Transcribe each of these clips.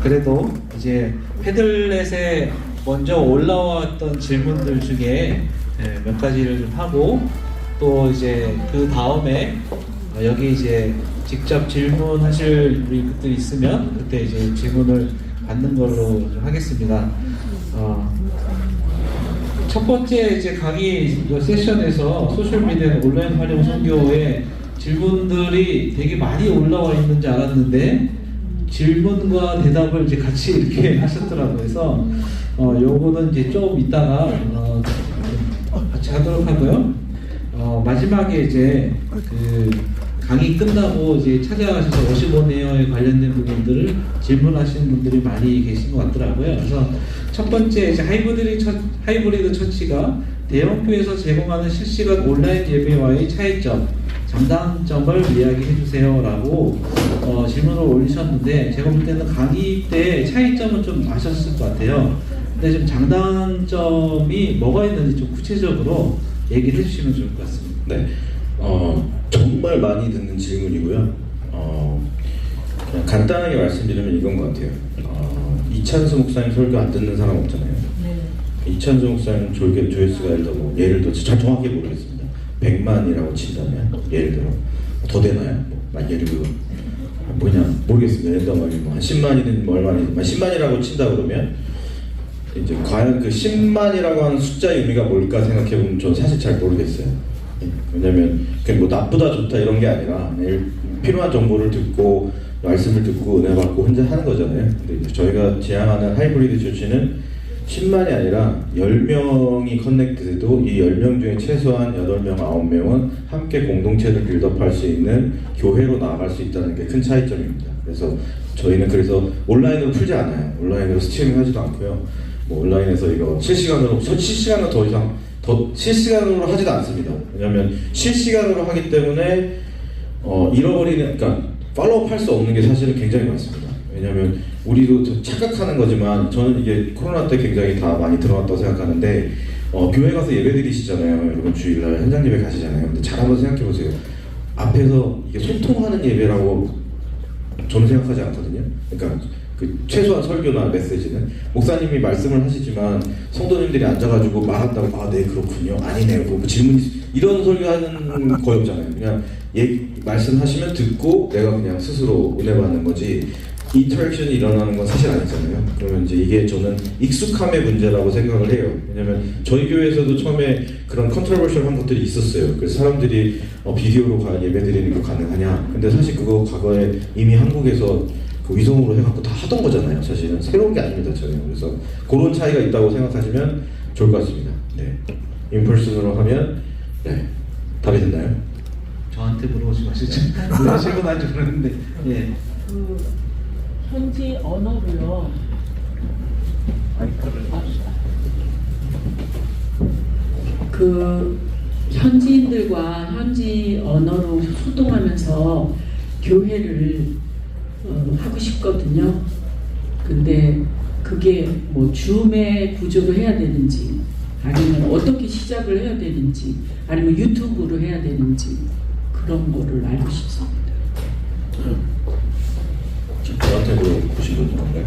그래도 이제 패들렛에 먼저 올라왔던 질문들 중에 몇 가지를 좀 하고 또 이제 그 다음에 여기 이제 직접 질문하실 우리 분들이 있으면 그때 이제 질문을 받는 걸로 좀 하겠습니다. 첫 번째 이제 강의 세션에서 소셜미디어 온라인 활용 선교에 질문들이 되게 많이 올라와 있는 줄 알았는데 질문과 대답을 이제 같이 이렇게 하셨더라고요. 그래서 요거는 이제 좀 이따가 같이 하도록 하고요. 마지막에 이제 그 강의 끝나고 이제 찾아가셔서 55네어에 관련된 부분들을 질문하시는 분들이 많이 계신 것 같더라고요. 그래서 첫 번째 이제 하이브리드 처치가 대형교회에서 제공하는 실시간 온라인 예배와의 차이점, 장단점을 이야기해 주세요라고 질문을 올리셨는데 제가 볼 때는 강의 때 차이점은 좀 아셨을 것 같아요. 근데 좀 장단점이 뭐가 있는지 좀 구체적으로 얘기를 해주시면 좋을 것 같습니다. 네, 정말 많이 듣는 질문이고요. 그냥 간단하게 말씀드리면 이건 것 같아요. 이찬수 목사님 설교 안 듣는 사람 없잖아요. 이찬수 목사님 조회수가 예를 들어 잘 정확히 모르겠습니다. 100만이라고 친다면 예를 들어 더 되나요? 예를 들어 뭐냐 모르겠습니다. 예를 들어 한 10만이든 뭐 얼마든 10만이라고 친다 그러면 이제 과연 그 10만이라고 하는 숫자의 의미가 뭘까 생각해보면 저는 사실 잘 모르겠어요. 왜냐면 그게 뭐 나쁘다 좋다 이런 게 아니라 필요한 정보를 듣고 말씀을 듣고 은혜 받고 혼자 하는 거잖아요. 근데 저희가 지향하는 하이브리드 처치는 10만이 아니라 10명이 커넥트돼도 이 10명 중에 최소한 8명, 9명은 함께 공동체를 빌드업할 수 있는 교회로 나아갈 수 있다는 게 큰 차이점입니다. 그래서 저희는 온라인으로 풀지 않아요. 온라인으로 스트리밍 하지도 않고요. 뭐 온라인에서 이거 실시간으로 더 이상 실시간으로 하지도 않습니다. 왜냐하면 실시간으로 하기 때문에 그러니까 팔로우업 할 수 없는 게 사실은 굉장히 많습니다. 왜냐하면 우리도 착각하는 거지만 저는 이게 코로나 때 굉장히 다 많이 드러났다고 생각하는데 교회 가서 예배 드리시잖아요. 여러분 주일날 현장 예배 가시잖아요. 근데 잘 한번 생각해 보세요. 앞에서 이게 소통하는 예배라고 저는 생각하지 않거든요. 그러니까 그 최소한 설교나 메시지는 목사님이 말씀을 하시지만 성도님들이 앉아가지고 말한다고 네 그렇군요 아니네요 뭐 질문이 이런 설교하는 거의 없잖아요. 그냥 말씀하시면 듣고 내가 그냥 스스로 은혜 받는 거지 인터랙션이 일어나는 건 사실 아니잖아요. 그러면 이제 이게 저는 익숙함의 문제라고 생각을 해요. 왜냐면 저희 교회에서도 처음에 그런 컨트로버셜한 것들이 있었어요. 그래서 사람들이 비디오로 과연 예배 드리는 게 가능하냐. 근데 사실 그거 과거에 이미 한국에서 그 위성으로 해갖고 다 하던 거잖아요. 사실은 새로운 게 아닙니다. 저는. 그래서 그런 차이가 있다고 생각하시면 좋을 것 같습니다. 네. 인펄슨으로 하면 답이 됐나요? 저한테 물어보지 마시죠. 물어보시고 난 줄 알았는데. 예. 그 현지 언어로요. 그 현지인들과 현지 언어로 소통하면서 교회를 하고 싶거든요. 근데 그게 뭐 줌의 구조로 해야 되는지 아니면 어떻게 시작을 해야 되는지 아니면 유튜브로 해야 되는지 그런 거를 알고 싶습니다. 저한테 물어보신 건가요?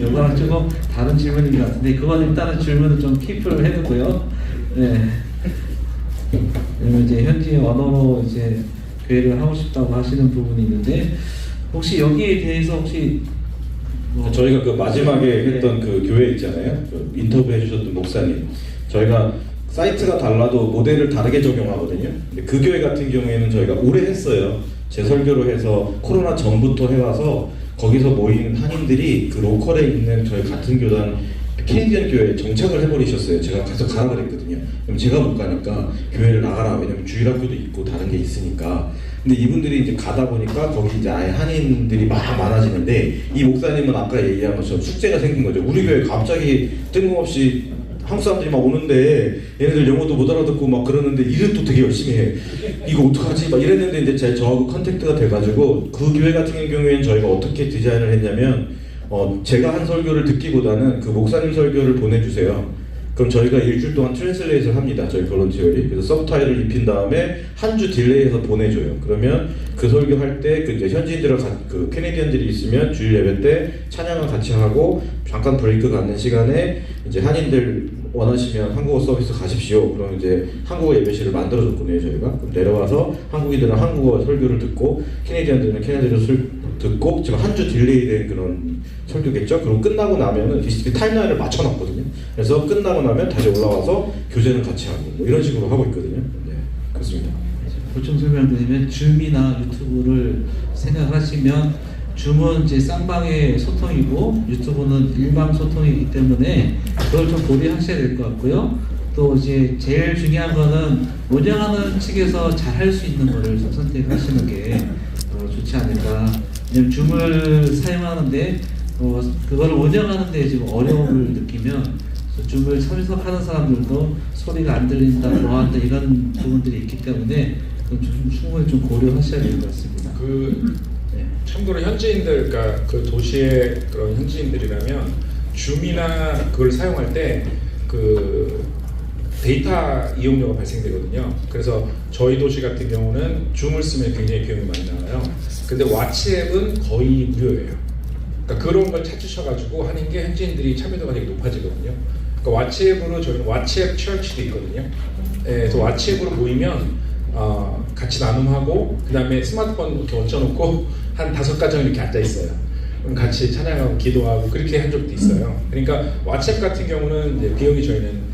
이거랑 조금 다른 질문인 것 같은데 그건 일단은 질문을 좀 킵을 해두고요. 네. 그러면 이제 현지 언어로 이제 교회를 하고 싶다고 하시는 부분이 있는데 혹시 여기에 대해서 혹시 저희가 그 마지막에 했던 그 교회 있잖아요. 그 인터뷰해 주셨던 목사님. 저희가 사이트가 달라도 모델을 다르게 적용하거든요. 근데 그 교회 같은 경우에는 저희가 오래 했어요. 제 설교로 해서 코로나 전부터 해와서 거기서 모인 한인들이 그 로컬에 있는 저희 같은 교단 케이디언 교회에 정착을 해버리셨어요. 제가 가서 가라 그랬거든요. 그럼 제가 못 가니까 교회를 나가라. 왜냐면 주일학교도 있고 다른 게 있으니까. 근데 이분들이 이제 가다 보니까 거기 이제 아예 한인들이 막 많아지는데 이 목사님은 아까 얘기한 것처럼 숙제가 생긴 거죠. 우리 교회 갑자기 뜬금없이 한국 사람들이 막 오는데 얘네들 영어도 못 알아듣고 막 그러는데 일은 또 되게 열심히 해. 이거 어떡하지? 막 이랬는데 이제 저하고 컨택트가 돼가지고 그 교회 같은 경우에는 저희가 어떻게 디자인을 했냐면 제가 한 설교를 듣기보다는 그 목사님 설교를 보내주세요. 그럼 저희가 일주일 동안 트랜슬레이트를 합니다. 저희 볼런티어리. 그래서 서브타이틀을 입힌 다음에 한 주 딜레이해서 보내줘요. 그러면 그 설교할 때 그 이제 현지인들과 그 캐네디언들이 있으면 주일 예배 때 찬양을 같이 하고 잠깐 브레이크 갖는 시간에 이제 한인들 원하시면 한국어 서비스 가십시오. 그럼 이제 한국어 예배실을 만들어줬거든요, 저희가. 그럼 내려와서 한국인들은 한국어 설교를 듣고 캐네디언들은 캐네디언 듣고 지금 한 주 딜레이된 그런 설교겠죠. 그리고 끝나고 나면은 DCTV 타임라인을 맞춰놨거든요. 그래서 끝나고 나면 다시 올라와서 교제는 같이 하고 뭐 이런 식으로 하고 있거든요. 네, 그렇습니다. 보충 설명드리면 줌이나 유튜브를 생각하시면 줌은 이제 쌍방의 소통이고 유튜브는 일방 소통이기 때문에 그걸 좀 고려하셔야 될 것 같고요. 또 이제 제일 중요한 거는 운영하는 측에서 잘 할 수 있는 거를 좀 선택하시는 게 좋지 않을까. 왜냐면 줌을 사용하는데 그걸 운영하는데 지금 어려움을 느끼면 줌을 참석하는 사람들도 소리가 안 들린다, 뭐 한다 이런 부분들이 있기 때문에 좀 충분히 좀 고려하셔야 될 것 같습니다. 참고로 현지인들, 그러니까 그 도시의 그런 현지인들이라면 줌이나 그걸 사용할 때 그 데이터 이용료가 발생되거든요. 그래서 저희 도시 같은 경우는 줌을 쓰면 굉장히 비용이 많이 나와요. 근데 왓츠앱은 거의 무료예요. 그러니까 그런 걸 찾으셔가지고 하는 게 현지인들이 참여도가 되게 높아지거든요. 그러니까 왓츠앱으로 저희는 왓츠앱 철치도 있거든요. 그래서 왓츠앱으로 모이면 같이 나눔하고 그 다음에 스마트폰 이렇게 얹혀놓고 한 5가정 이렇게 앉아 있어요. 그럼 같이 찬양하고 기도하고 그렇게 한 적도 있어요. 그러니까 왓츠앱 같은 경우는 이제 비용이 저희는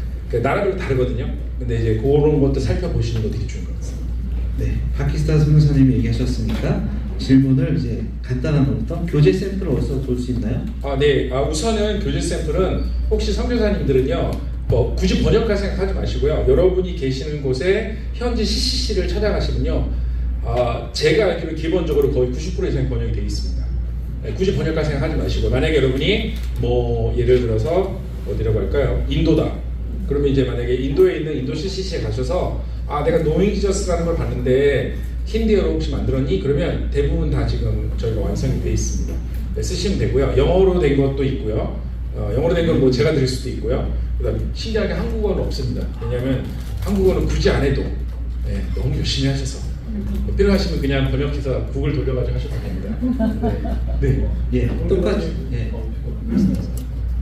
나라별로 다르거든요. 근데 이제 그런 것도 살펴보시는 거 되게 좋은 것 같습니다. 네, 파키스탄 선교사님이 얘기하셨으니까 질문을 이제 간단한 것부터 교재 샘플을 어디서 볼 수 있나요? 네. 우선은 교재 샘플은 혹시 선교사님들은요, 뭐 굳이 번역할 생각하지 마시고요. 여러분이 계시는 곳에 현지 CCC를 찾아가시면요, 제가 알기로 기본적으로 거의 90% 이상이 번역이 되어 있습니다. 네, 굳이 번역할 생각하지 마시고 만약에 여러분이 뭐 예를 들어서 어디라고 할까요? 인도다. 그러면 이제 만약에 인도에 있는 인도 CCC에 가셔서 내가 노잉 지저스라는 걸 봤는데 힌디어로 혹시 만들었니? 그러면 대부분 다 지금 저희가 완성이 되어 있습니다. 네, 쓰시면 되고요. 영어로 된 것도 있고요. 영어로 된 건 뭐 제가 드릴 수도 있고요. 그다음 신기하게 한국어는 없습니다. 왜냐하면 한국어는 굳이 안 해도 너무 열심히 하셔서 필요하시면 그냥 번역해서 구글 돌려가지고 하셔도 됩니다. 네, 똑같이. 네.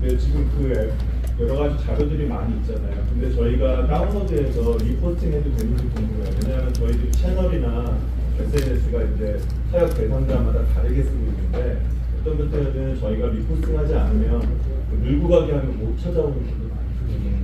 네, 지금 그 여러 가지 자료들이 많이 있잖아요. 근데 저희가 다운로드해서 리포팅해도 되는지 궁금해요. 왜냐하면 저희들 채널이나 SNS가 이제 사역 대상자마다 다르게 쓰고 있는데 어떤 분들은 저희가 리포팅하지 않으면 밀고 가게 하면 못 찾아오는 분들 많거든요.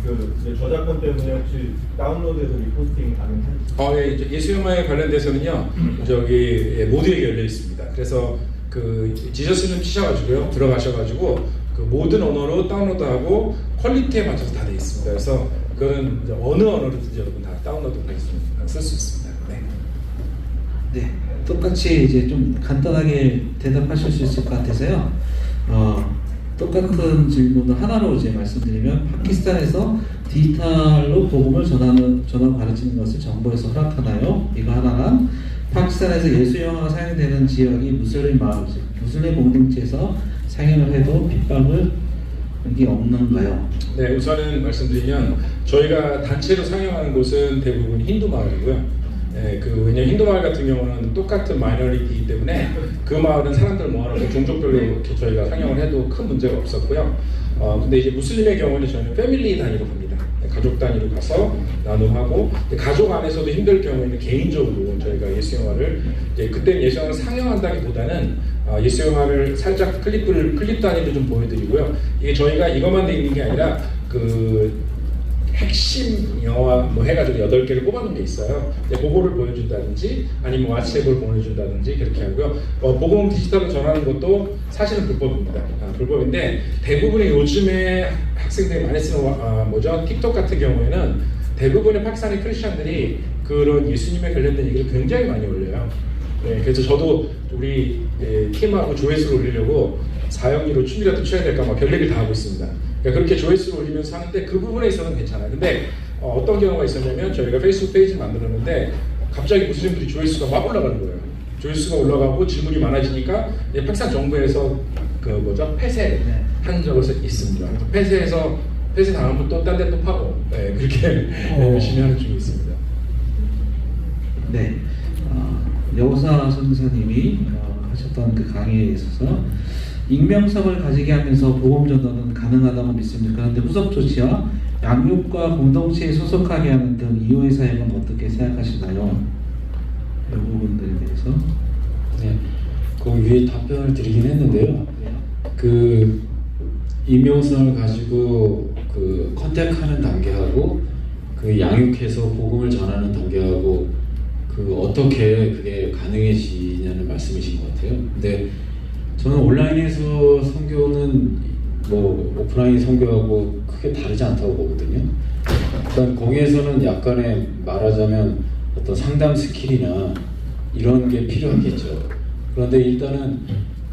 그 저작권 때문에 혹시 다운로드해서 리포팅 가능한지? 예, 예수영화에 관련돼서는요, 저기 모두에게 열려 있습니다. 그래서 그 지저스는 치셔가지고요, 들어가셔가지고 그 모든 언어로 다운로드하고 퀄리티에 맞춰서 다 되어 있습니다. 그래서 그거는 이제 어느 언어로든지 여러분 다 다운로드 쓸 수 있습니다. 네, 똑같이 이제 좀 간단하게 대답하실 수 있을 것 같아서요. 똑같은 질문을 하나로 이제 말씀드리면 파키스탄에서 디지털로 복음을 전하고 가르치는 것을 정부에서 허락하나요? 이거 하나랑 파키스탄에서 예수 영화가 사용되는 지역이 무슬림 마을, 무슬림 공동체에서 상영을 해도 핍박을 이게 없는가요? 네, 우선은 말씀드리면 저희가 단체로 상영하는 곳은 대부분 힌두 마을이고요. 왜냐면 힌두 마을 같은 경우는 똑같은 마이너리티이기 때문에 그 마을은 사람들 모아놓고 종족별로 이렇게 저희가 상영을 해도 큰 문제가 없었고요. 근데 이제 무슬림의 경우는 저희는 패밀리 단위로 갑니다. 가족 단위로 가서 나눔하고, 가족 안에서도 힘들 경우에는 개인적으로 저희가 예수 영화를 그때는 예수 영화를 상영한다기보다는 예수 영화를 살짝 클립 단위로 좀 보여드리고요. 이게 저희가 이것만 돼 있는 게 아니라 그 핵심 영화 뭐 해가지고 8개를 뽑아놓은 게 있어요. 그거를 보여준다든지 아니면 왓츠앱을 보내준다든지 그렇게 하고요. 복음 디지털을 전하는 것도 사실은 불법입니다. 불법인데 대부분의 요즘에 학생들이 많이 쓰는 틱톡 같은 경우에는 대부분의 파키스탄의 크리스천들이 그런 예수님에 관련된 얘기를 굉장히 많이 올려요. 네, 그래서 저도 우리 팀하고 조회수를 올리려고 사형리로 춤이라도 춰야 될까 막 별 얘기를 다 하고 있습니다. 그러니까 그렇게 조회수를 올리면서 하는데 그 부분에 있어서는 괜찮아요. 근데 어떤 경우가 있었냐면 저희가 페이스북 페이지를 만들었는데 갑자기 무슬림들이 조회수가 막 올라가는 거예요. 조회수가 올라가고 질문이 많아지니까 파키스탄 정부에서 그 폐쇄한 적이 있습니다. 폐쇄해서 폐쇄 당하면 또 딴 데 또 파고 그렇게 열심히 하는 중에 있습니다. 네, 여우사 선사님이 하셨던 그 강의에 있어서 익명성을 가지게 하면서 보험 전환은 가능하다고 믿습니다. 그런데 후속 조치와 양육과 공동체에 소속하게 하는 등 이후의 사역은 어떻게 생각하시나요? 이 부분들에 대해서. 네, 그 위에 답변을 드리긴 했는데요. 그 익명성을 가지고 그 컨택하는 단계하고 그 양육해서 복음을 전하는 단계하고 그 어떻게 그게 가능해지냐는 말씀이신 것 같아요. 근데 저는 온라인에서 선교는 뭐 오프라인 선교하고 크게 다르지 않다고 보거든요. 일단 거기에서는 약간의 말하자면 어떤 상담 스킬이나 이런 게 필요하겠죠. 그런데 일단은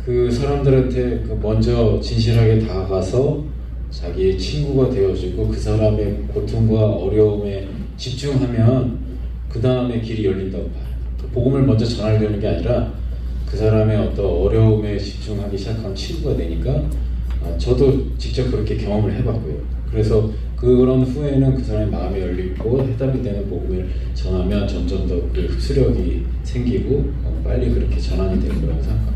그 사람들한테 그 먼저 진실하게 다가가서 자기의 친구가 되어주고 그 사람의 고통과 어려움에 집중하면 그 다음에 길이 열린다고 봐요. 그 복음을 먼저 전하려는 게 아니라 그 사람의 어떤 어려움에 집중하기 시작하면 친구가 되니까 저도 직접 그렇게 경험을 해봤고요. 그래서 그런 후에는 그 사람의 마음이 열리고 해답이 되는 복음을 전하면 점점 더 그 흡수력이 생기고 빨리 그렇게 전환이 되는 거라고 생각합니다.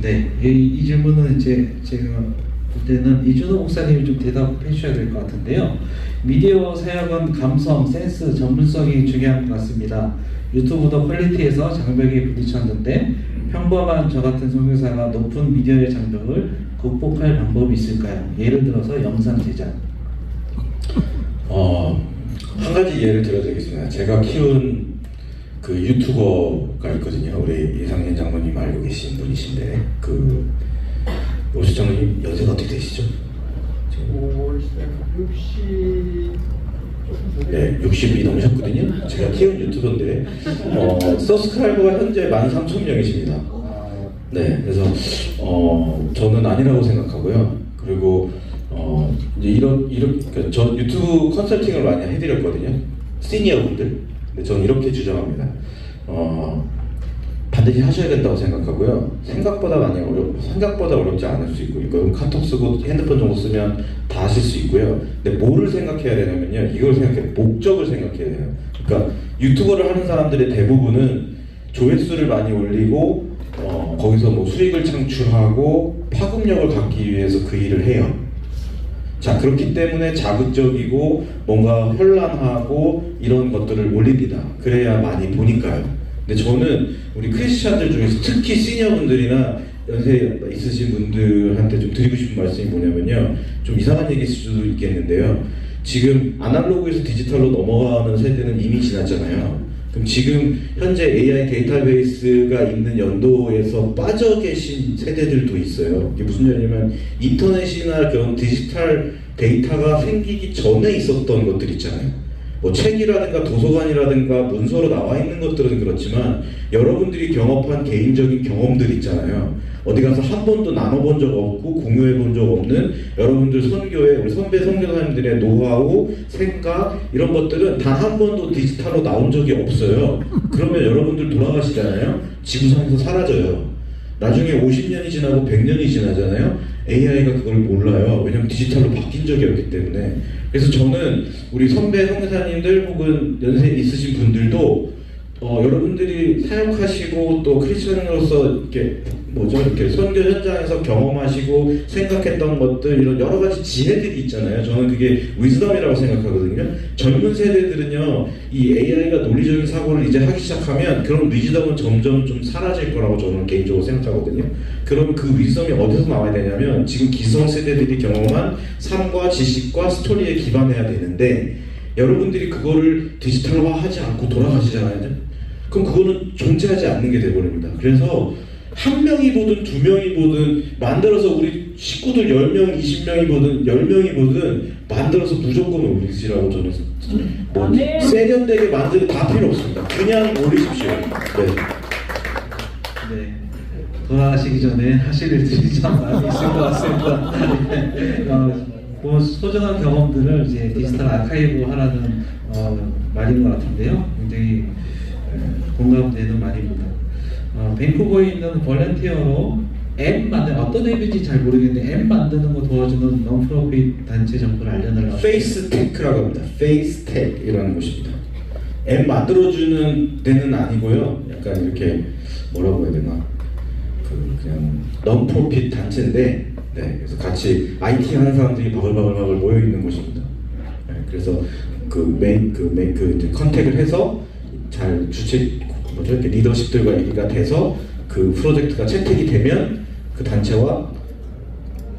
네, 이 질문은 이제 제가 볼 때는 이준호 목사님이 좀 대답해 주셔야 될 것 같은데요. 미디어 사역은 감성, 센스, 전문성이 중요한 것 같습니다. 유튜브도 퀄리티에서 장벽에 부딪혔는데 평범한 저 같은 선교사가 높은 미디어의 장벽을 극복할 방법이 있을까요? 예를 들어서 영상 제작. 한 가지 예를 들어드리겠습니다. 제가 키운 그 유튜버가 있거든요. 우리 이상현 장로님 알고 계신 분이신데 그 오수 장로님 연세가 어떻게 되시죠? 60이 넘으셨거든요. 제가 키운 유튜버인데 서브스크라이버가 현재 13,000명이십니다. 네, 그래서 저는 아니라고 생각하고요. 그리고 이제 이런 그러니까 저 유튜브 컨설팅을 많이 해드렸거든요. 시니어 분들. 근데 저는 이렇게 주장합니다. 반드시 하셔야 된다고 생각하고요. 생각보다 어렵지 않을 수 있고, 이거 카톡 쓰고 핸드폰 정도 쓰면 다 하실 수 있고요. 근데 뭐를 생각해야 되냐면요, 이걸 목적을 생각해야 돼요. 그러니까 유튜버를 하는 사람들의 대부분은 조회수를 많이 올리고, 거기서 뭐 수익을 창출하고 파급력을 갖기 위해서 그 일을 해요. 자, 그렇기 때문에 자극적이고 뭔가 현란하고 이런 것들을 올립니다. 그래야 많이 보니까요. 근데 저는 우리 크리스찬들 중에서 특히 시니어분들이나 연세 있으신 분들한테 좀 드리고 싶은 말씀이 뭐냐면요, 좀 이상한 얘기일 수도 있겠는데요, 지금 아날로그에서 디지털로 넘어가는 세대는 이미 지났잖아요. 그럼 지금 현재 AI 데이터베이스가 있는 연도에서 빠져 계신 세대들도 있어요. 이게 무슨 얘기냐면 인터넷이나 그런 디지털 데이터가 생기기 전에 있었던 것들 있잖아요. 뭐 책이라든가 도서관이라든가 문서로 나와 있는 것들은 그렇지만 여러분들이 경험한 개인적인 경험들 있잖아요. 어디 가서 한 번도 나눠본 적 없고 공유해 본 적 없는 여러분들 선교의 우리 선배 선교사님들의 노하우, 생각 이런 것들은 단 한 번도 디지털로 나온 적이 없어요. 그러면 여러분들 돌아가시잖아요. 지구상에서 사라져요. 나중에 50년이 지나고 100년이 지나잖아요. AI가 그걸 몰라요. 왜냐면 디지털로 바뀐 적이 없기 때문에. 그래서 저는 우리 선배 선교사님들 혹은 연세 있으신 분들도 여러분들이 사역하시고 또 크리스천으로서 이렇게 선교 현장에서 경험하시고 생각했던 것들, 이런 여러 가지 지혜들이 있잖아요. 저는 그게 위즈덤이라고 생각하거든요. 젊은 세대들은요, 이 AI가 논리적인 사고를 이제 하기 시작하면 그런 위즈덤은 점점 좀 사라질 거라고 저는 개인적으로 생각하거든요. 그럼 그 위즈덤이 어디서 나와야 되냐면 지금 기성 세대들이 경험한 삶과 지식과 스토리에 기반해야 되는데, 여러분들이 그거를 디지털화하지 않고 돌아가시잖아요. 그럼 그거는 존재하지 않는 게 돼버립니다. 그래서 한 명이 보든 두 명이 보든 만들어서 우리 식구들 10명, 20명이 보든 10명이 보든 만들어서 무조건 올리시라고 저는 뭐 세련되게 만드는 다 필요 없습니다. 그냥 올리십시오. 네. 네. 돌아가시기 전에 하실 일들이 참 많이 있을 것 같습니다. 그 소중한 경험들을 이제 디지털 아카이브 하라는 말인 것 같은데요. 굉장히 공감되는 말입니다. 밴쿠버에 있는 볼런티어로 앱 만든 어떤 앱인지 잘 모르겠는데 앱 만드는 거 도와주는 non-profit 단체 정보를 알려달라고. 페이스텍이라고 합니다. 페이스텍이라는 곳입니다. 앱 만들어주는 데는 아니고요. 약간 이렇게 뭐라고 해야 되나? 그냥 non-profit 단체인데, 네, 그래서 같이 IT 하는 사람들이 바글바글 모여 있는 곳입니다. 네, 그래서 그 컨택을 해서 잘 이렇게 리더십들과 얘기가 돼서 그 프로젝트가 채택이 되면 그 단체와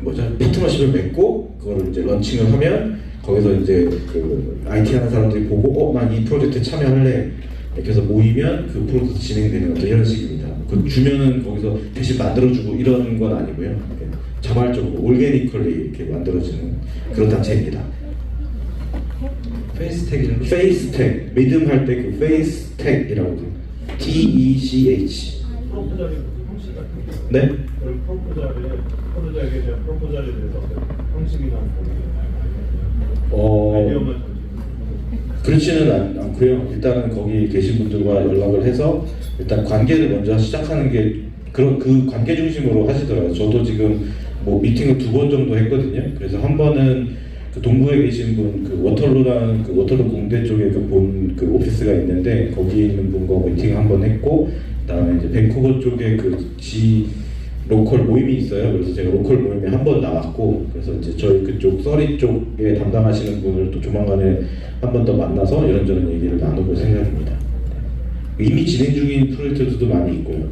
파트너십을 맺고 그거를 이제 런칭을 하면 거기서 이제 그 IT 하는 사람들이 보고 난 이 프로젝트에 참여할래 이렇게 해서 모이면 그 프로젝트 진행되는 어떤 이런 식입니다. 그 주면은 거기서 대신 만들어주고 이런 건 아니고요. 자발적으로 올게니컬리 이렇게 만들어지는 그런 단체입니다. 페이스텍이라고. 페이스텍, 믿음 할 때 그 페이스텍이라고 TECH. 프로포절이 형식 같은 거. 네? 그 프로포절에 대한 프로포절에 대해서 형식이나 아이디어만 던지는. 그렇지는 않고요. 일단은 거기 계신 분들과 연락을 해서 일단 관계를 먼저 시작하는 게 그 관계 중심으로 하시더라고요. 저도 지금 뭐 미팅을 2번 정도 했거든요. 그래서 한 번은 그 동부에 계신 분, 그 워털루라는 그 워털루 공대 쪽에 그 오피스가 있는데 거기 있는 분과 미팅 한 번 했고, 그다음에 이제 밴쿠버 쪽에 로컬 모임이 있어요. 그래서 제가 로컬 모임에 한 번 나왔고, 그래서 이제 저희 그쪽 서리 쪽에 담당하시는 분을 또 조만간에 한 번 더 만나서 이런저런 얘기를 나눠볼 생각입니다. 이미 진행 중인 프로젝트들도 많이 있고요.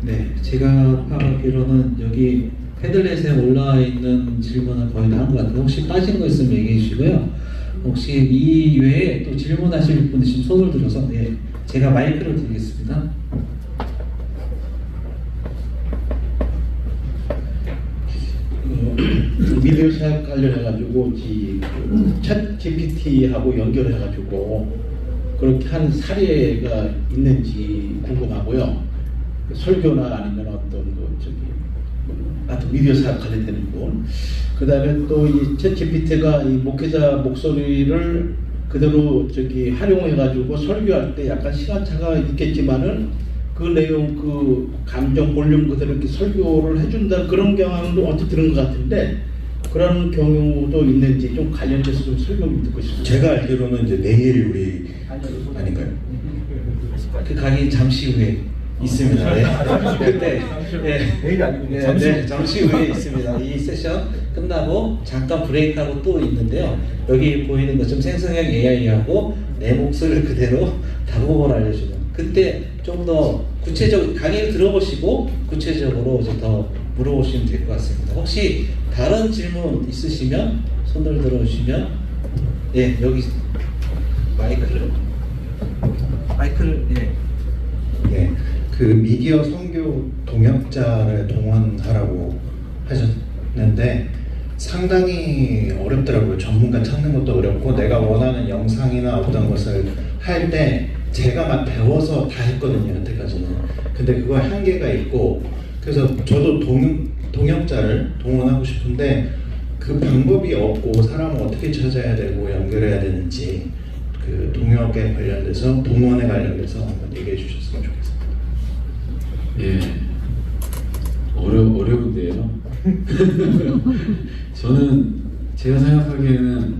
네, 제가 파악하기로는 여기 패들렛에 올라와 있는 질문은 거의 다 한 것 같아요. 혹시 빠진 거 있으면 얘기해 주시고요. 혹시 이 외에 또 질문하실 분 있으면 손을 들어서 제가 마이크를 드리겠습니다. 미디어 사업 관련해가지고 챗 GPT하고 연결해가지고 그렇게 한 사례가 있는지 궁금하고요. 설교나 아니면 어떤 하여튼 미디어 사업 관련되는 부분. 그 다음에 또 이 챗 GPT가 이 목회자 목소리를 그대로 활용해가지고 설교할 때 약간 시간차가 있겠지만은 그 내용, 그 감정 볼륨 그대로 이렇게 설교를 해준다 그런 경향도 어떻게 들은 것 같은데 그런 경우도 있는지 좀 관련돼서 좀 설명 좀 듣고 싶습니다. 제가 알기로는 이제 내일 우리 아닌가요? 그 강의 잠시 후에 있습니다. 네. 그때 잠시 후에 있습니다. 이 세션 끝나고 잠깐 브레이크하고 또 있는데요. 여기 보이는 것처럼 생성형 AI하고 내 목소리를 그대로 다국어로 알려주는. 그때 좀 더 구체적 강의를 들어보시고 구체적으로 이제 더 물어보시면 될 것 같습니다. 혹시 다른 질문 있으시면 손을 들어주시면 여기 마이크를 네, 그 미디어 선교 동역자를 동원하라고 하셨는데 상당히 어렵더라고요. 전문가 찾는 것도 어렵고 내가 원하는 영상이나 어떤 것을 할 때 제가 막 배워서 다 했거든요. 여태까지는. 근데 그거 한계가 있고 그래서 저도 동역자를 동원하고 싶은데 그 방법이 없고 사람을 어떻게 찾아야 되고 연결해야 되는지 그 동역에 관련돼서 동원에 관련돼서 한번 얘기해 주셨으면 좋겠습니다. 어려운데요. 저는 제가 생각하기에는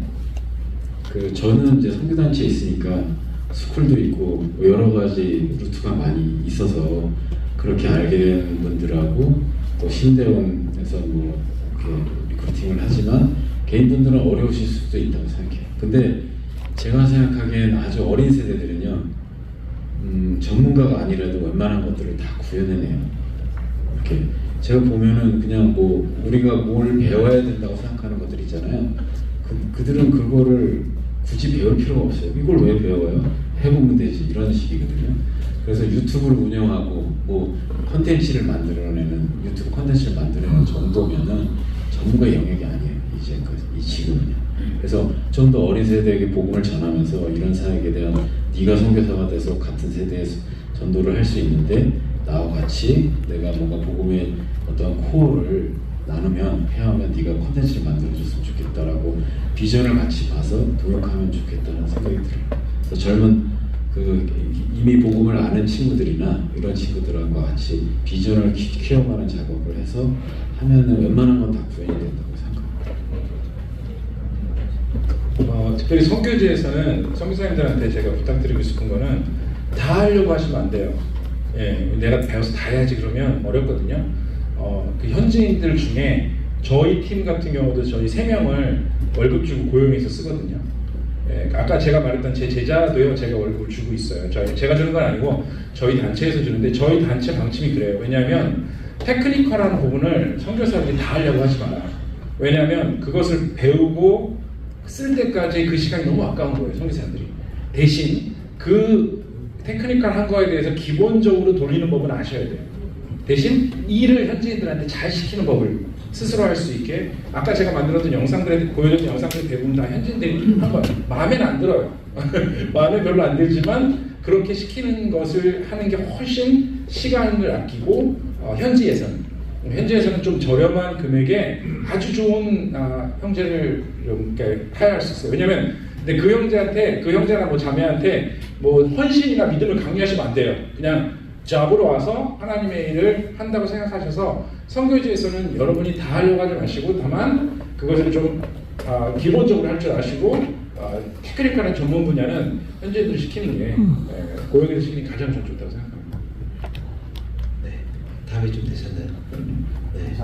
저는 이제 선교단체에 있으니까 스쿨도 있고 여러 가지 루트가 많이 있어서 그렇게 알게 된 분들하고 또 신대원에서 이렇게 리크루팅을 하지만 개인분들은 어려우실 수도 있다고 생각해요. 근데 제가 생각하기엔 아주 어린 세대들은요, 전문가가 아니라도 웬만한 것들을 다 구현해내요. 이렇게 제가 보면은 그냥 우리가 뭘 배워야 된다고 생각하는 것들 있잖아요. 그들은 그거를 굳이 배울 필요가 없어요. 이걸 왜 배워요? 해보면 되지. 이런 식이거든요. 그래서 유튜브를 운영하고 컨텐츠를 만들어내는 유튜브 컨텐츠를 만들어내는 정도면은 전문가의 영역이 아니에요. 이제 이 지금은요. 그래서 좀 더 어린 세대에게 복음을 전하면서 이런 사역에 대한 네가 선교사가 돼서 같은 세대에 전도를 할 수 있는데 나와 같이 내가 뭔가 복음의 어떤 코어를 나누면 회하면 네가 콘텐츠를 만들어줬으면 좋겠다라고 비전을 같이 봐서 동역하면 좋겠다는 생각이 들어요. 그래서 젊은 그 이미 복음을 아는 친구들이나 이런 친구들과 같이 비전을 키워가는 작업을 해서 하면은 웬만한 건 다 구현이 된다고 생각합니다. 특별히 선교지에서는 선교사님들한테 제가 부탁드리고 싶은 거는 다 하려고 하시면 안 돼요. 예, 내가 배워서 다 해야지 그러면 어렵거든요. 그 현지인들 중에 저희 팀 같은 경우도 저희 3명을 월급 주고 고용해서 쓰거든요. 예, 아까 제가 말했던 제 제자도요, 제가 월급을 주고 있어요. 제가 주는 건 아니고 저희 단체에서 주는데 저희 단체 방침이 그래요. 왜냐하면 테크니컬한 부분을 선교사들이 다 하려고 하지 마라. 왜냐하면 그것을 배우고 쓸 때까지 그 시간이 너무 아까운 거예요, 선교사들이. 대신 그 테크니컬한 거에 대해서 기본적으로 돌리는 법은 아셔야 돼요. 대신 일을 현지인들한테 잘 시키는 법을 스스로 할 수 있게, 아까 제가 만들었던 영상들에 보여줬던 영상들 대부분 다 현지인들이 한 거예요. 마음에는 안 들어요. 마음에 별로 안 들지만 그렇게 시키는 것을 하는 게 훨씬 시간을 아끼고 현지에서는 좀 저렴한 금액에 아주 좋은 형제를 좀 이렇게 하야할 수 있어요. 왜냐면 근데 그 형제나 뭐 자매한테 뭐 헌신이나 믿음을 강요하시면 안 돼요. 그냥 잡으러 와서 하나님의 일을 한다고 생각하셔서, 선교지에서는 여러분이 다 하려고 하지 마시고 다만 그것을 좀 기본적으로 할 줄 아시고 테크니컬한 전문 분야는 현지인들 시키는 게 고용해서 시키는 게 가장 좀 좋다고 생각합니다. 네, 답이 좀 되셨나요? 네.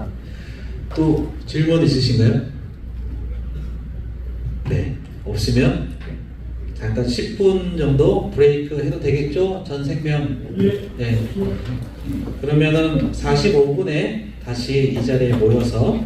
또 질문 있으신가요? 네, 없으면 잠깐 10분 정도 브레이크 해도 되겠죠? 전 생명. 네. 그러면은 45분에 다시 이 자리에 모여서